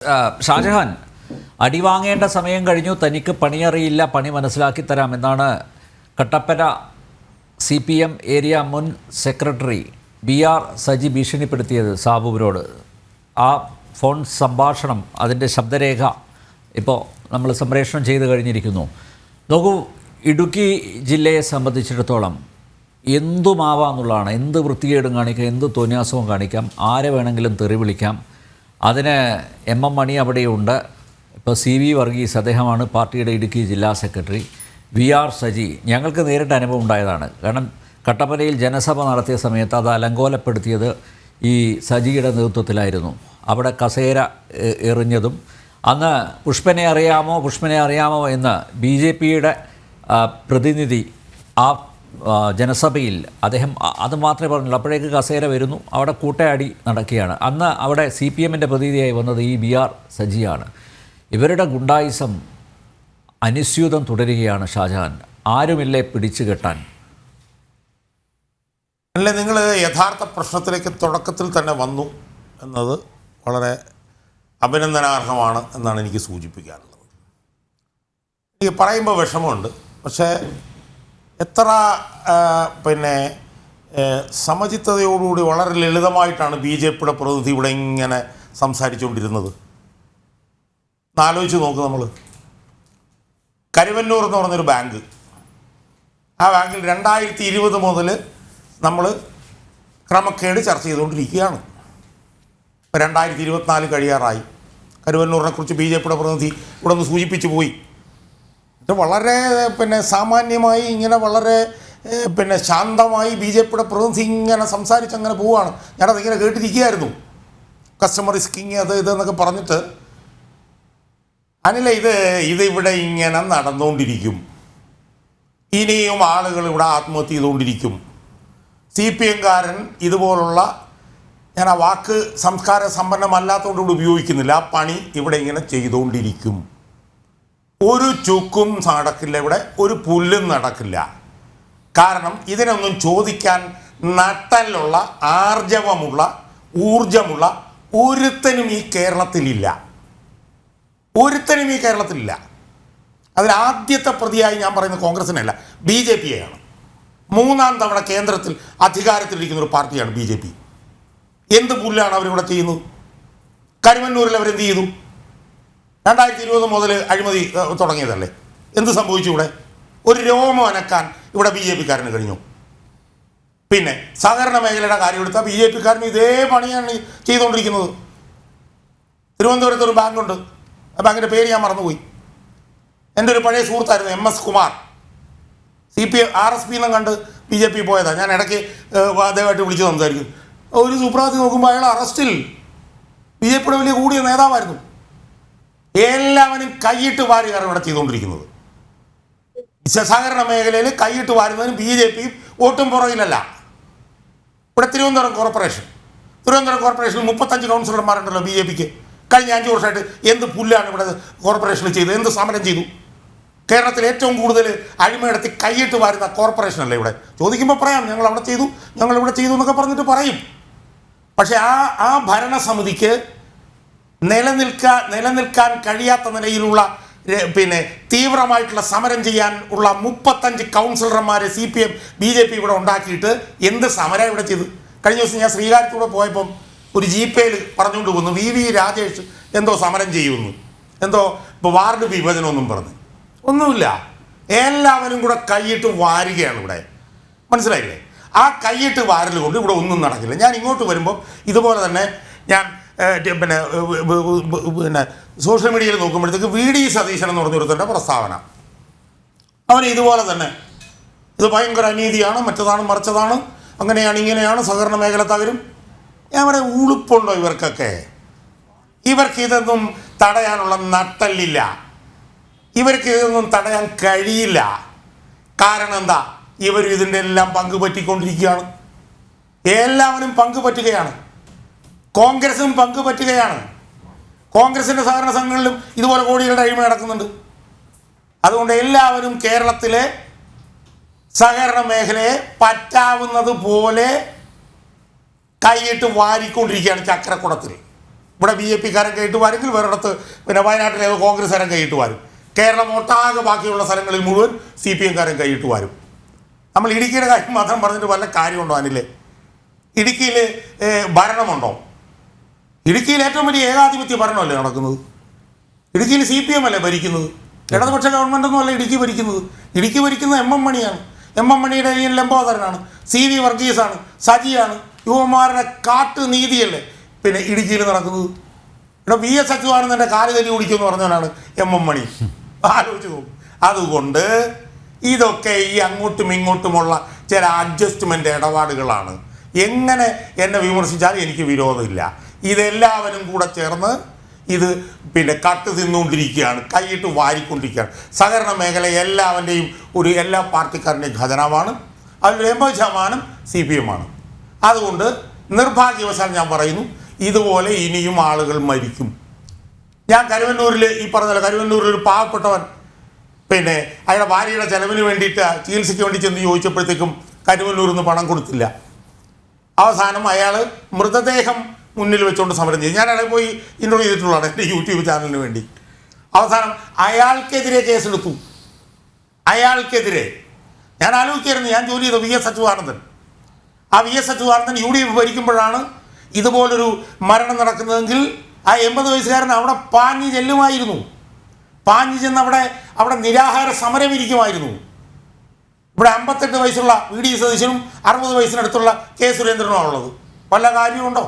ഷാജഹാൻ അടിവാങ്ങേണ്ട സമയം കഴിഞ്ഞു, തനിക്ക് പണിയറിയില്ല, പണി മനസ്സിലാക്കി തരാം എന്നാണ് കട്ടപ്പന CPM ഏരിയ മുൻ സെക്രട്ടറി BR സജി ഭീഷണിപ്പെടുത്തിയത് സാബുവിനോട്. ആ ഫോൺ സംഭാഷണം, അതിൻ്റെ ശബ്ദരേഖ ഇപ്പോൾ നമ്മൾ സംപ്രേഷണം ചെയ്ത് കഴിഞ്ഞിരിക്കുന്നു. നോക്കൂ, ഇടുക്കി ജില്ലയെ സംബന്ധിച്ചിടത്തോളം എന്തുമാവാന്നുള്ളതാണ്. എന്ത് വൃത്തികേടും കാണിക്കാം, എന്ത് തോന്നിയാസവും കാണിക്കാം, ആരെ വേണമെങ്കിലും തെറി വിളിക്കാം. അതിന് MM മണി അവിടെയുണ്ട്. ഇപ്പോൾ CV വർഗീസ്, അദ്ദേഹമാണ് പാർട്ടിയുടെ ഇടുക്കി ജില്ലാ സെക്രട്ടറി. VR സജി, ഞങ്ങൾക്ക് നേരിട്ട് അനുഭവം ഉണ്ടായതാണ്. കാരണം കട്ടപ്പനയിൽ ജനസഭ നടത്തിയ സമയത്ത് അത് അലങ്കോലപ്പെടുത്തിയത് ഈ സജിയുടെ നേതൃത്വത്തിലായിരുന്നു. അവിടെ കസേര എറിഞ്ഞതും, അന്ന് പുഷ്പനെ അറിയാമോ എന്ന് BJPയുടെ പ്രതിനിധി ആ ജനസഭയിൽ അദ്ദേഹം അത് മാത്രമേ പറഞ്ഞുള്ളൂ. അപ്പോഴേക്ക് കസേര വരുന്നു, അവിടെ കൂട്ടയാടി നടക്കുകയാണ്. അന്ന് അവിടെ CPMൻ്റെ പ്രതിനിധിയായി വന്നത് ഈ BR സജിയാണ്. ഇവരുടെ ഗുണ്ടായിസം അനുസ്യൂതം തുടരുകയാണ്. ഷാജഹാൻ, ആരുമില്ലേ പിടിച്ചു കെട്ടാൻ? അല്ലേ, നിങ്ങൾ യഥാർത്ഥ പ്രശ്നത്തിലേക്ക് തുടക്കത്തിൽ തന്നെ വന്നു എന്നത് വളരെ അഭിനന്ദനാർഹമാണ് എന്നാണ് എനിക്ക് സൂചിപ്പിക്കാനുള്ളത്. എനിക്ക് പറയുമ്പോൾ വിഷമമുണ്ട്, പക്ഷേ എത്ര സമചിത്തതയോടുകൂടി വളരെ ലളിതമായിട്ടാണ് BJPയുടെ പ്രതിനിധി ഇവിടെ ഇങ്ങനെ സംസാരിച്ചുകൊണ്ടിരുന്നത്. ആലോചിച്ച് നോക്ക്. നമ്മൾ കരുവന്നൂർ എന്ന് പറഞ്ഞൊരു ബാങ്ക്, ആ ബാങ്കിൽ 2020 മുതൽ നമ്മൾ ക്രമക്കേട് ചർച്ച ചെയ്തുകൊണ്ടിരിക്കുകയാണ്. ഇപ്പോൾ 2024 കഴിയാറായി. കരുവന്നൂരിനെ കുറിച്ച് BJPയുടെ പ്രതിനിധി ഇവിടെ ഒന്ന് സൂചിപ്പിച്ചു പോയി. ഇത് വളരെ സാമാന്യമായി ഇങ്ങനെ വളരെ ശാന്തമായി BJPയുടെ പ്രതിനിധി ഇങ്ങനെ സംസാരിച്ചങ്ങനെ പോവുകയാണ്. ഞാനതിങ്ങനെ കേട്ടിരിക്കുകയായിരുന്നു. കസ്റ്റമർ റിസ്കിങ് അത് ഇതെന്നൊക്കെ പറഞ്ഞിട്ട്. അനില, ഇതിവിടെ ഇങ്ങനെ നടന്നുകൊണ്ടിരിക്കും. ഇനിയും ആളുകൾ ഇവിടെ ആത്മഹത്യ ചെയ്തുകൊണ്ടിരിക്കും. CPMകാരൻ ഇതുപോലുള്ള, ഞാൻ ആ വാക്ക് സംസ്കാര സമ്പന്നമല്ലാത്തതുകൊണ്ട് ഉപയോഗിക്കുന്നില്ല, ആ പണി ഇവിടെ ഇങ്ങനെ ചെയ്തുകൊണ്ടിരിക്കും. ഒരു ചുക്കും നടക്കില്ല, ഇവിടെ ഒരു പുല്ലും നടക്കില്ല. കാരണം ഇതിനൊന്നും ചോദിക്കാൻ നട്ടലുള്ള, ആർജവമുള്ള, ഊർജമുള്ള ഒരുത്തനും ഈ കേരളത്തിലില്ല. അതിൽ ആദ്യത്തെ പ്രതിയായി ഞാൻ പറയുന്നത് കോൺഗ്രസിനല്ല, BJPയെയാണ്. 3ാം തവണ കേന്ദ്രത്തിൽ അധികാരത്തിലിരിക്കുന്ന ഒരു പാർട്ടിയാണ് BJP. എന്ത് പുല്ലാണ് അവരിവിടെ ചെയ്യുന്നത്? കരുവന്നൂരിൽ അവരെന്ത് ചെയ്തു? 2020 മുതൽ അഴിമതി തുടങ്ങിയതല്ലേ. എന്ത് സംഭവിച്ചു ഇവിടെ? ഒരു രോമം അനക്കാൻ ഇവിടെ BJPക്കാരന് കഴിഞ്ഞു. പിന്നെ സഹകരണ മേഖലയുടെ കാര്യം എടുത്താൽ BJPക്കാരന് ഇതേ പണിയാണ് ചെയ്തുകൊണ്ടിരിക്കുന്നത്. തിരുവനന്തപുരത്ത് ഒരു ബാങ്കുണ്ട്, ആ ബാങ്കിൻ്റെ പേര് ഞാൻ മറന്നുപോയി. എൻ്റെ ഒരു പഴയ സുഹൃത്തായിരുന്നു MS കുമാർ. RSP എന്നും കണ്ട് BJP പോയതാണ്. ഞാൻ ഇടയ്ക്ക് അദ്ദേഹമായിട്ട് വിളിച്ച് സംസാരിക്കും. ഒരു സുപ്രഭാതത്തിൽ നോക്കുമ്പോൾ അയാൾ അറസ്റ്റിൽ. BJPയുടെ വലിയ കൂടിയ നേതാവായിരുന്നു. എല്ലാവരും കൈയിട്ട് വാരുകയാണ് ഇവിടെ ചെയ്തുകൊണ്ടിരിക്കുന്നത്. സഹകരണ മേഖലയിൽ കൈയിട്ട് വാരുന്നതിന് BJP ഒട്ടും പുറകിലല്ല. ഇവിടെ തിരുവനന്തപുരം കോർപ്പറേഷനിൽ 35 കൗൺസിലർമാരുണ്ടല്ലോ BJPക്ക്. കഴിഞ്ഞ 5 വർഷമായിട്ട് എന്ത് പുല്ലാണ് ഇവിടെ കോർപ്പറേഷനിൽ ചെയ്തത്? എന്ത് സമരം ചെയ്തു? കേരളത്തിൽ ഏറ്റവും കൂടുതൽ അഴിമയെടുത്ത് കൈയിട്ട് വാരുന്ന കോർപ്പറേഷനല്ലേ ഇവിടെ. ചോദിക്കുമ്പോൾ പറയാം, ഞങ്ങളിവിടെ ചെയ്തു എന്നൊക്കെ പറഞ്ഞിട്ട് പറയും. പക്ഷേ ആ ഭരണസമിതിക്ക് നിലനിൽക്കാൻ കഴിയാത്ത നിലയിലുള്ള തീവ്രമായിട്ടുള്ള സമരം ചെയ്യാൻ ഉള്ള 35 കൗൺസിലർമാരെ CPM BJP ഇവിടെ ഉണ്ടാക്കിയിട്ട് എന്ത് സമരം ഇവിടെ ചെയ്തു? കഴിഞ്ഞ ദിവസം ഞാൻ ശ്രീകാര്യത്തൂടെ പോയപ്പം ഒരു ജീപ്പയിൽ പറഞ്ഞുകൊണ്ട് പോകുന്നു VV രാജേഷ് എന്തോ സമരം ചെയ്യുന്നു, എന്തോ ഇപ്പോൾ വാർഡ് വിഭജനമൊന്നും പറഞ്ഞു. ഒന്നുമില്ല, എല്ലാവരും കൂടെ കൈയിട്ട് വാരുകയാണ് ഇവിടെ. മനസ്സിലായില്ലേ? ആ കൈയിട്ട് വാരൽ കൊണ്ട് ഇവിടെ ഒന്നും നടക്കില്ല. ഞാൻ ഇങ്ങോട്ട് വരുമ്പോൾ ഇതുപോലെ തന്നെ ഞാൻ സോഷ്യൽ മീഡിയയിൽ നോക്കുമ്പോഴത്തേക്ക് VD സതീശൻ എന്ന് പറഞ്ഞൊരുത്തൻ്റെ പ്രസ്താവന. അവന് ഇതുപോലെ തന്നെ ഇത് ഭയങ്കര അനീതിയാണ്, മറ്റതാണ് മറിച്ചതാണ്, അങ്ങനെയാണ് ഇങ്ങനെയാണ്, സഹകരണ മേഖല തകരും. ഞാൻ പറയാം, ഉളുപ്പുണ്ടോ ഇവർക്കൊക്കെ? ഇവർക്ക് ഇതൊന്നും തടയാനുള്ള നട്ടല്ലില്ല. ഇവർക്ക് ഇതൊന്നും തടയാൻ കഴിയില്ല. കാരണം എന്താ? ഇവർ ഇതിൻ്റെ എല്ലാം പങ്ക് പറ്റിക്കൊണ്ടിരിക്കുകയാണ്. എല്ലാവരും പങ്ക് പറ്റുകയാണ്. കോൺഗ്രസും പങ്ക് പറ്റുകയാണ്. കോൺഗ്രസിൻ്റെ സഹകരണ സംഘങ്ങളിലും ഇതുപോലെ കോടികളുടെ അഴിമതി നടക്കുന്നുണ്ട്. അതുകൊണ്ട് എല്ലാവരും കേരളത്തിലെ സഹകരണ മേഖലയെ പറ്റാവുന്നത് പോലെ കൈയിട്ട് വാരിക്കൊണ്ടിരിക്കുകയാണ് ചക്രക്കുടത്തിൽ. ഇവിടെ BJP-കാരൻ കൈയിട്ട് വാരെങ്കിൽ വേറെടുത്ത് പിന്നെ വയനാട്ടിലെ കോൺഗ്രസ്സുകാരൻ കൈയിട്ട് വാരും. കേരളം ഒട്ടാകെ ബാക്കിയുള്ള സ്ഥലങ്ങളിൽ മുഴുവൻ CPM-കാരൻ കൈയിട്ട് വാരും. നമ്മൾ ഇടുക്കിയുടെ കാര്യം മാത്രം പറഞ്ഞിട്ട് വല്ല കാര്യമുണ്ടോ? അനിലെ ഇടുക്കിയിൽ ഭരണമുണ്ടോ? ഇടുക്കിയിൽ ഏറ്റവും വലിയ ഏകാധിപത്യ ഭരണമല്ലേ നടക്കുന്നത്? ഇടുക്കിയിൽ CPM അല്ലേ ഭരിക്കുന്നത്? ഇടതുപക്ഷ ഗവൺമെൻറ്റൊന്നും അല്ല ഇടുക്കി ഭരിക്കുന്നത്. ഇടുക്കി ഭരിക്കുന്നത് MM മണിയാണ്. MM മണിയുടെ ലംബോദരനാണ്, CV വർഗീസാണ്, സജിയാണ്. യുവമാരുടെ കാട്ട് നീതിയല്ലേ പിന്നെ ഇടുക്കിയിൽ നടക്കുന്നത്? ഇവിടെ VS അച്യുതാനന്ദൻ്റെ കാല് തല്ലി കുടിക്കുമെന്ന് പറഞ്ഞവനാണ് MM മണി. ആലോചിച്ച് നോക്കും. അതുകൊണ്ട് ഇതൊക്കെ ഈ അങ്ങോട്ടും ഇങ്ങോട്ടുമുള്ള ചില അഡ്ജസ്റ്റ്മെൻ്റ് ഇടപാടുകളാണ്. എങ്ങനെ എന്നെ വിമർശിച്ചാലും എനിക്ക് വിരോധമില്ല. ഇതെല്ലാവരും കൂടെ ചേർന്ന് ഇത് പിന്നെ കട്ട് തിന്നുകൊണ്ടിരിക്കുകയാണ്, കൈയിട്ട് വാരിക്കൊണ്ടിരിക്കുകയാണ്. സഹകരണ മേഖല എല്ലാവരുടെയും എല്ലാ പാർട്ടിക്കാരുടെയും ഖജനാവാണ്. അതിൽ 80% CPM-ആണ്. അതുകൊണ്ട് നിർഭാഗ്യവശാൽ ഞാൻ പറയുന്നു, ഇതുപോലെ ഇനിയും ആളുകൾ മരിക്കും. ഞാൻ കരുവന്നൂരിൽ ഈ പറഞ്ഞല്ലോ, കരുവന്നൂരിൽ ഒരു പാവപ്പെട്ടവൻ പിന്നെ അയാളുടെ ഭാര്യയുടെ ചെലവിന് വേണ്ടിയിട്ട് ചികിത്സയ്ക്ക് വേണ്ടി ചെന്ന് ചോദിച്ചപ്പോഴത്തേക്കും കരുവന്നൂരിൽ നിന്ന് പണം കൊടുത്തില്ല. അവസാനം അയാൾ മൃതദേഹം മുന്നിൽ വെച്ചുകൊണ്ട് സമരം ചെയ്തു. ഞാൻ അയാളെ പോയി ഇൻ്റർവ്യൂ ചെയ്തിട്ടുള്ളതാണ് എൻ്റെ YouTube ചാനലിന് വേണ്ടി. അവസാനം അയാൾക്കെതിരെ കേസെടുത്തു. അയാൾക്കെതിരെ ഞാൻ ആലോചിക്കായിരുന്നു, ഞാൻ ജോലി ചെയ്ത VS അച്യുതാനന്ദൻ. ആ VS അച്യുതാനന്ദൻ UDF ഭരിക്കുമ്പോഴാണ് ഇതുപോലൊരു മരണം നടക്കുന്നതെങ്കിൽ ആ 80 വയസ്സുകാരൻ അവിടെ പാഞ്ഞ് ചെല്ലുമായിരുന്നു. പാഞ്ഞ് ചെന്ന് അവിടെ നിരാഹാര സമരം ഇരിക്കുമായിരുന്നു. ഇവിടെ 58 വയസ്സുള്ള VD സതീശനും 60 വയസ്സിനടുത്തുള്ള K സുരേന്ദ്രനുമാണ് ഉള്ളത്. വല്ല കാര്യമുണ്ടോ?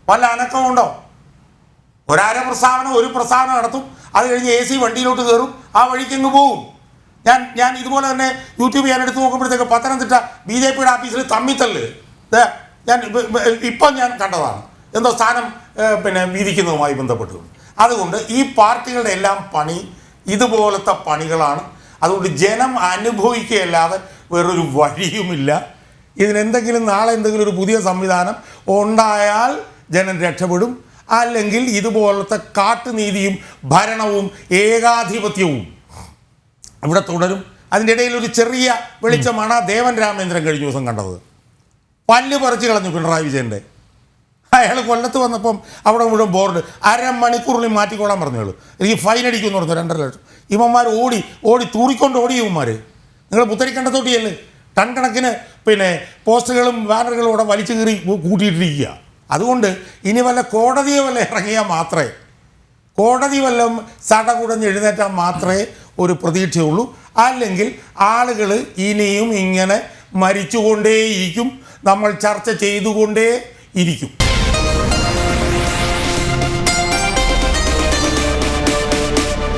വല്ല അനക്കമുണ്ടോ? ഒരു പ്രസ്താവന നടത്തും, അത് കഴിഞ്ഞ് AC വണ്ടിയിലോട്ട് കയറും, ആ വഴിക്കങ്ങ് പോവും. ഞാൻ ഇതുപോലെ തന്നെ YouTube ഞാൻ എടുത്ത് നോക്കുമ്പോഴത്തേക്ക് പത്തനംതിട്ട BJP-യുടെ ഓഫീസിൽ തമ്മിത്തല്ല് ഇപ്പം ഞാൻ കണ്ടതാണ്. എന്തോ സ്ഥാനം പിന്നെ വീതിക്കുന്നതുമായി ബന്ധപ്പെട്ട്. അതുകൊണ്ട് ഈ പാർട്ടികളുടെ എല്ലാം പണി ഇതുപോലത്തെ പണികളാണ്. അതുകൊണ്ട് ജനം അനുഭവിക്കുകയല്ലാതെ വേറൊരു വഴിയുമില്ല. ഇതിനെന്തെങ്കിലും നാളെ എന്തെങ്കിലും ഒരു പുതിയ സംവിധാനം ഉണ്ടായാൽ ജനം രക്ഷപ്പെടും. അല്ലെങ്കിൽ ഇതുപോലത്തെ കാട്ടുനീതിയും ഭരണവും ഏകാധിപത്യവും ഇവിടെ തുടരും. അതിൻ്റെ ഇടയിൽ ഒരു ചെറിയ വെളിച്ചമാണ് ദേവൻ രാമേന്ദ്രൻ കഴിഞ്ഞ ദിവസം കണ്ടത്. പല്ല് പറിച്ച് കളഞ്ഞു പിണറായി വിജയൻ്റെ. അയാൾ കൊല്ലത്ത് വന്നപ്പം അവിടെ മുഴുവൻ ബോർഡ് അരമണിക്കൂറിൽ മാറ്റിക്കോളാൻ പറഞ്ഞോളൂ. എനിക്ക് ഫൈൻ അടിക്കുമെന്ന് പറഞ്ഞു 2.5 ലക്ഷം. ഇവന്മാർ ഓടി തൂറിക്കൊണ്ട് ഓടി. ഇവന്മാർ നിങ്ങൾ പുത്തരിക്കണ്ടത്തോട്ടിയല്ലേ ടൺ കണക്കിന് പിന്നെ പോസ്റ്ററുകളും ബാനറുകളും ഇവിടെ വലിച്ചു കീറി കൂട്ടിയിട്ടിരിക്കുക. അതുകൊണ്ട് ഇനി വല്ല കോടതിയെ വല്ല ഇറങ്ങിയാൽ മാത്രമേ, കോടതി വല്ലതും സടകുടഞ്ഞ് എഴുന്നേറ്റാൽ മാത്രമേ ഒരു പ്രതീക്ഷയുള്ളൂ. അല്ലെങ്കിൽ ആളുകൾ ഇനിയും ഇങ്ങനെ മരിച്ചുകൊണ്ടേയിരിക്കും. നമ്മൾ ചർച്ച ചെയ്തുകൊണ്ടേ ഇരിക്കും.